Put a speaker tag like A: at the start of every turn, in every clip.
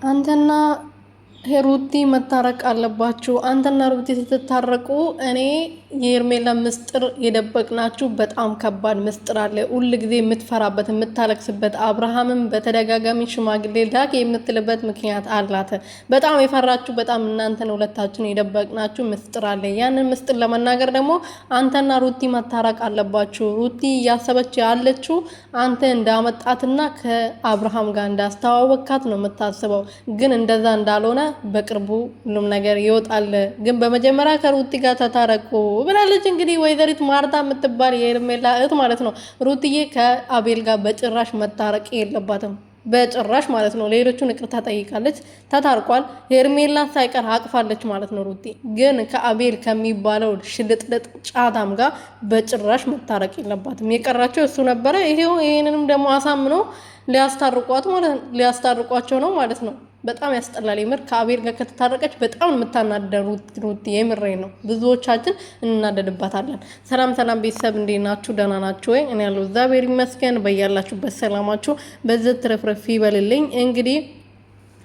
A: አንተና ሩቲ መታረቅ አለባችሁ። አንተና ሩቲ ስትታረቁ እኔ የሄርሜላ ምስጢር የደበቅናችሁ በጣም ከባድ ምስጢር አለ። ሁል ጊዜ የምትፈራበት የምታለቅስበት፣ አብርሃምም በተደጋጋሚ ሽማግሌ ላክ የምትልበት ምክንያት አላት። በጣም የፈራችሁ በጣም እናንተን ሁለታችሁን የደበቅናችሁ ምስጢር አለ። ያንን ምስጢር ለመናገር ደግሞ አንተና ሩቲ መታረቅ አለባችሁ። ሩቲ እያሰበች ያለችው አንተ እንዳመጣትና ከአብርሃም ጋር እንዳስተዋወቅካት ነው የምታስበው። ግን እንደዛ እንዳልሆነ በቅርቡ ሁሉም ነገር ይወጣል። ግን በመጀመሪያ ከሩቲ ጋር ተታረቁ ብላለች። እንግዲህ ወይዘሪት ማርታ የምትባል የሄርሜላ እህት ማለት ነው። ሩትዬ ከአቤል ጋር በጭራሽ መታረቅ የለባትም በጭራሽ ማለት ነው። ሌሎቹን ይቅርታ ጠይቃለች፣ ተታርቋል። ሄርሜላ ሳይቀር አቅፋለች ማለት ነው። ሩቲ ግን ከአቤል ከሚባለው ሽልጥልጥ ጫታም ጋር በጭራሽ መታረቅ የለባትም። የቀራቸው እሱ ነበረ። ይሄንንም ደግሞ አሳምኖ ሊያስታርቋቸው ነው ማለት ነው። በጣም ያስጠላል። የምር ከአቤል ጋር ከተታረቀች በጣም የምታናደሩት ሩት የምሬ ነው። ብዙዎቻችን እናደድባታለን። ሰላም ሰላም ቤተሰብ እንዴት ናችሁ? ደህና ናችሁ ወይ? እኔ ያለው እግዚአብሔር ይመስገን። በያላችሁበት ሰላማችሁ በዚህ ትረፍረፍ ይበልልኝ። እንግዲህ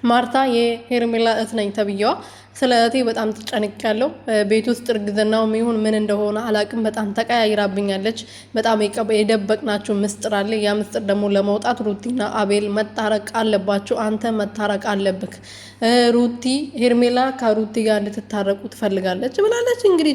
A: ማርታ የሄርሜላ እህት ነኝ ተብዬዋ ስለ እህቴ በጣም ተጨንቄያለሁ። ቤት ውስጥ እርግዝናው ይሁን ምን እንደሆነ አላቅም። በጣም ተቀያይራብኛለች። በጣም የደበቅናችሁ ምስጢር አለ። ያ ምስጢር ደግሞ ለመውጣት ሩቲና አቤል መታረቅ አለባችሁ። አንተ መታረቅ አለብክ። ሩቲ ሄርሜላ ከሩቲ ጋር እንድትታረቁ ትፈልጋለች ብላለች። እንግዲህ